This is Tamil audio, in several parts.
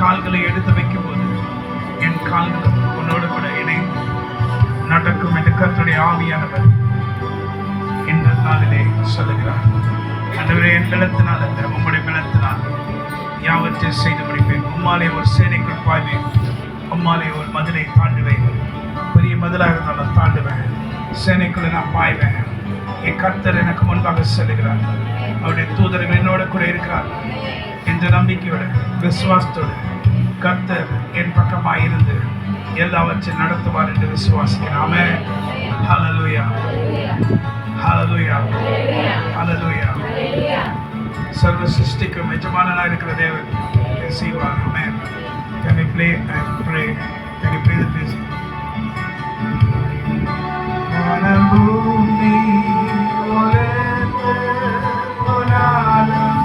கால்களை எடுத்து வைக்கும் போது என் கால்களும் உன்னோடு கூட இணைந்து நடக்கும் என்று கர்த்தருடைய ஆவியானவர் இந்த நாளிலே சொல்லுகிறார். ஆண்டவரே, என் பலத்தினால் அல்ல, உம்முடைய பலத்தினால் யாவற்றையும் செய்து முடிப்பேன். உம்மாலே ஒரு சேனைக்குள் பாய்வேன், உம்மாலே ஒரு மதிலை தாண்டுவேன். பெரிய மதிலாக இருந்தாலும் தாண்டுவேன், சேனைக்குள்ள நான் பாய்வேன். என் கர்த்தர் எனக்கு முன்பாக செல்லுகிறார், அவருடைய தூதர்கள் என்னோட கூட இருக்கிறார் என்ற நம்பிக்கையோட விசுவாசத்தோடு கர்த்தர் என் பக்கமாக இருந்து எல்லாவற்றையும் நடத்துவார் என்று விசுவாசிக்கிறேன். ஆமென். ஹல்லேலூயா, ஹல்லேலூயா, ஹல்லேலூயா. சர்வ சிருஷ்டிக்கும் எஜமானனாக இருக்கிற தேவன் செய்வார். ஆமென். Can we play and pray? Can you play the music? பூமி உலர்ந்து போனாலும்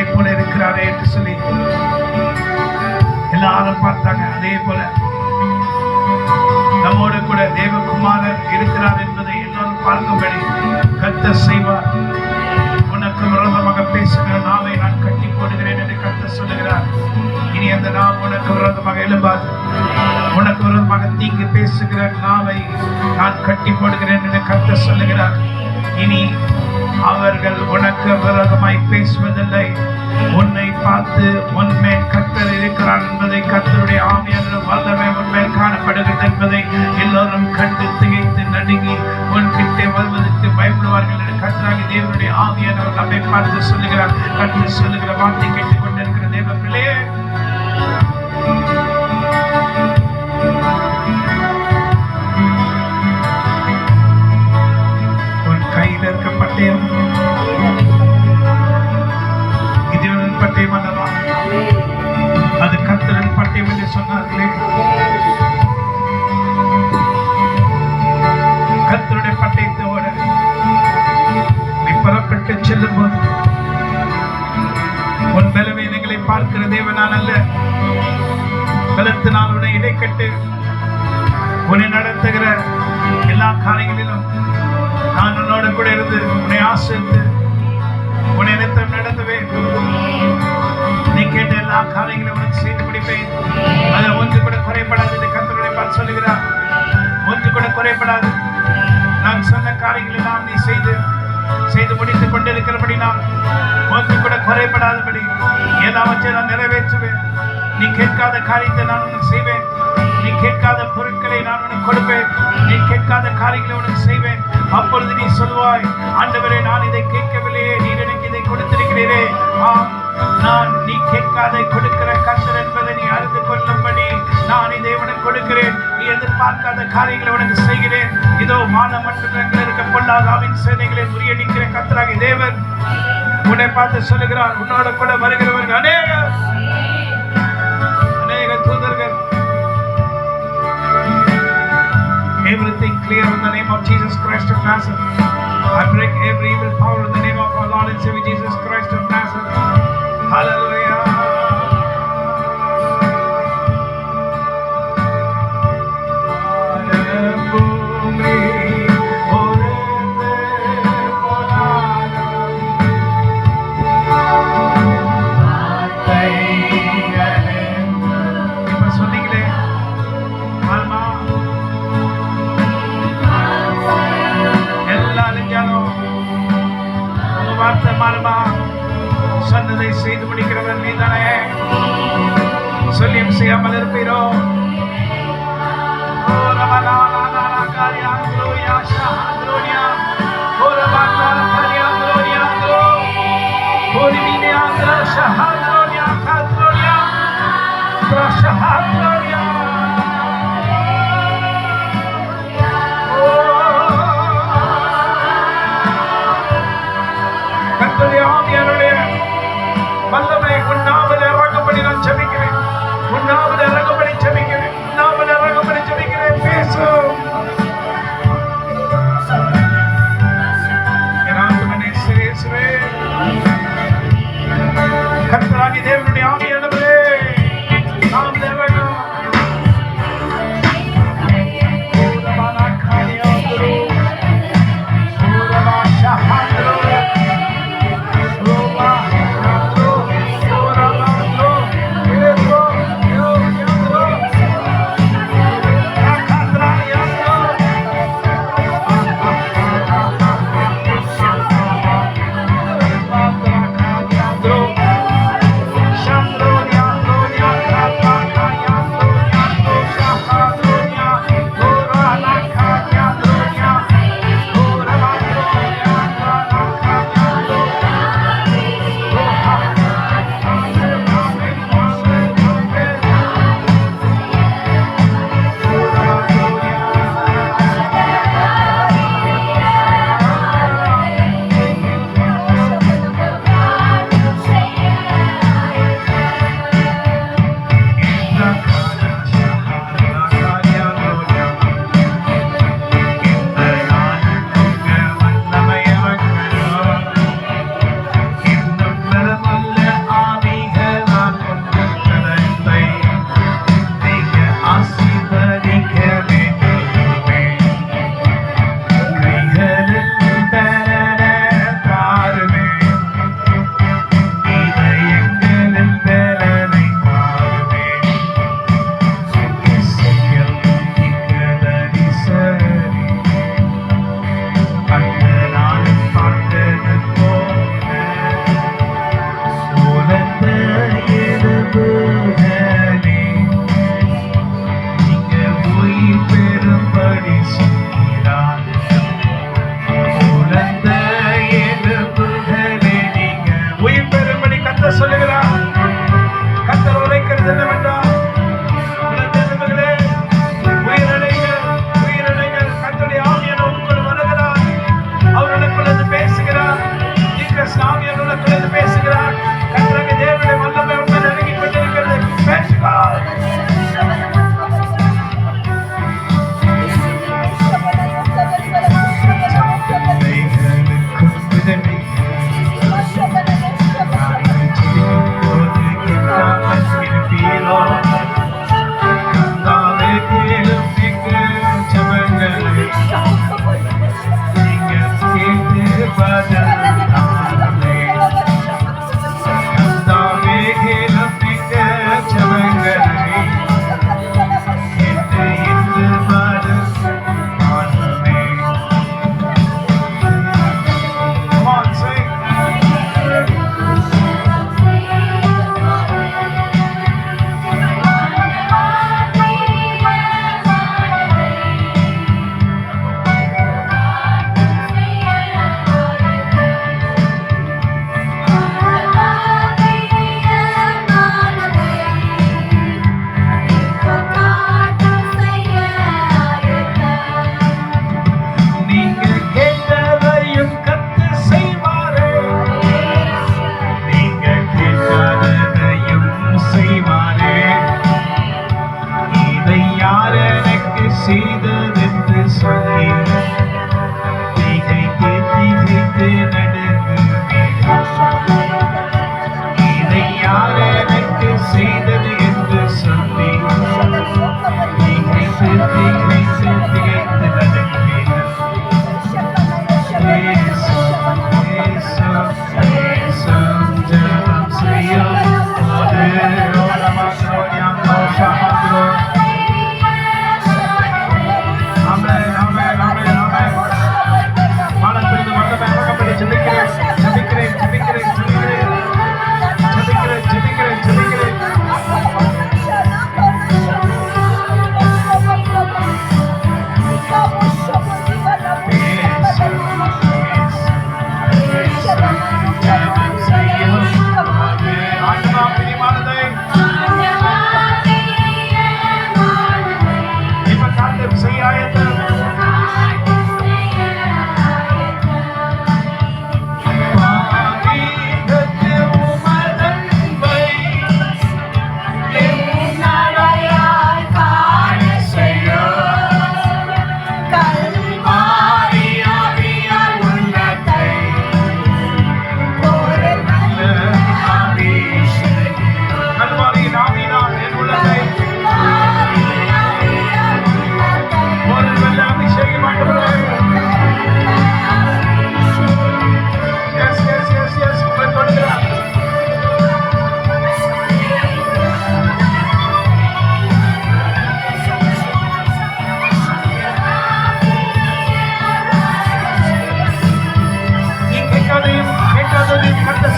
அவனை போல இருக்கிறாரே என்று சொல்லி எல்லாரும் பார்த்தாங்க. அதே போல நம்மோடு கூட தேவகுமாரர் இருக்கிறார் என்பதை எல்லாரும் பார்க்கும்படி கர்த்தர் செய்வார். உனக்கு விரோதமாக பேசுகிற நாவை நான் கட்டி போடுகிறேன் என்று கர்த்தர் சொல்லுகிறார். இனி அந்த நாம் உனக்கு விரோதமாக எழும்பாது. உனக்கு விரோதமாக தீங்கு பேசுகிற நாவை நான் கட்டி போடுகிறேன் என்று கர்த்தர் சொல்லுகிறார். இனி அவர்கள் உனக்கு விரோதமாய் பேசுவதில்லை. உன்னை பார்த்து உன்மேல் கர்த்தர் இருக்கிறார் என்பதை, கர்த்தருடைய ஆவியானவர் வல்லமை உன்மேல் காணப்படுகிறது என்பதை எல்லோரும் கண்டு திகைத்து நடுங்கி உன்கிட்டே வருவதற்கு பயப்படுவார்கள் என்று கர்த்தராகிய தேவனுடைய ஆவியானவர் நம்மை பார்த்து சொல்லுகிறார். கர்த்தர் சொல்லுகிற வார்த்தை கேட்டுக் கொண்டிருக்கிற தேவ பிள்ளையே, உன் கையில் இருக்க பட்டயம் கிதியோனின் பட்டயம் அல்லவா? அது கர்த்தரின் பட்டயம் என்று சொன்னார்களே. கர்த்தருடைய பட்டயத்தோடு நீ புறப்பட்டு செல்லும் போது உன் பலவீனங்களை பார்க்கிற தேவனால் அல்ல, பலத்தினால் உன்னை இடைக்கட்டு உன்னை நடத்துகிற எல்லா காரியங்களிலும் நான் உன்னோடு கூட இருந்து உன்னை ஆசிரித்து உன்னை நித்தம் நடத்துவேன். நீ கேட்ட எல்லா காரியங்களும் உனக்கு செய்து முடிப்பேன். அது ஒன்று கூட குறைபடாது என்று கர்த்தருடைய பார்த்து சொல்லுகிறார். ஒன்று கூட குறைபடாது. நான் சொன்ன காரியங்கள் எல்லாம் நீ செய்து முடித்துக் கொண்டிருக்கிறபடி நான் ஒன்று கூட குறைபடாதபடி எல்லாவற்றையும் நான் நிறைவேற்றுவேன். நீ கேட்காத காரியத்தை நான் உனக்கு செய்வேன். நீ கேட்காத பொருட்களை நான் உனக்கு கொடுப்பேன். நீ கேட்காத காரியங்களை உனக்கு செய்வேன். அப்பொழுது நீ சொல்வாய், ஆண்டவரே, நான் இதை கேட்கவில்லையே, நீர் எனக்கு இதை கொடுத்திருக்கிறீரே. நான் நீ கேட்காதை கொடுக்கிற கர்த்தர் என்பதை நீ அறிந்து கொள்ளும்படி நான் இதை உனக்கு கொடுக்கிறேன். நீ எதிர்பார்க்காத காரியங்களை உனக்கு செய்கிறேன். இதோ வானம் மற்றும் இருக்க பொல்லாதாவின் சேனைகளை முறியடிக்கிற கர்த்தராகிய தேவன் உன்னை பார்த்து சொல்லுகிறார். உன்னோட கூட வருகிறவர்கள் அநேக தூதர்கள். Everything clear in the name of Jesus Christ of Nazareth. I break every evil power in the name of our Lord and Savior Jesus Christ of Nazareth. Hallelujah. சொன்னதை செய்து முடிக்கிறவர் நீதானே. சொல்லியும் செய்யாமல் இருப்பீரோ? வல்லமை உன்னாவில் இறங்கும்படி நான் ஜெபிக்கிறேன். உன்னாவில் இறங்கும்படி ஜெபிக்கிறேன். உன்னாவில் இறங்கும்படி ஜெபிக்கிறேன். பேசும் கர்த்தராகிய தேவனுடைய ஆவியானவரே, நாம் தேவனோ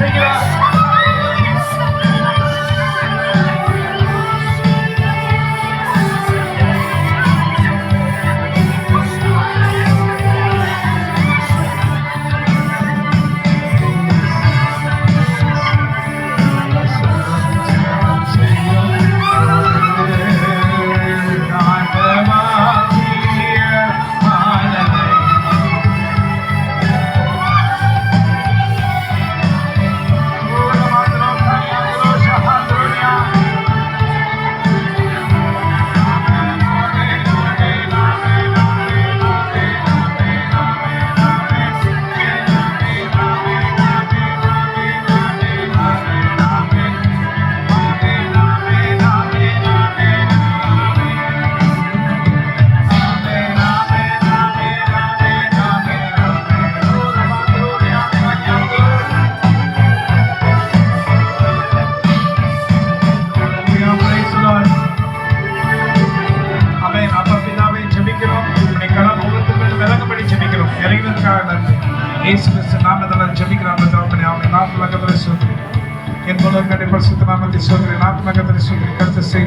செய்கிறார். என் மூலம் கண்டிப்பாக சுத்தநாமத்தை சொல்கிறேன். ஆத்மகத்தை சொல்லி கருத்து செய்ய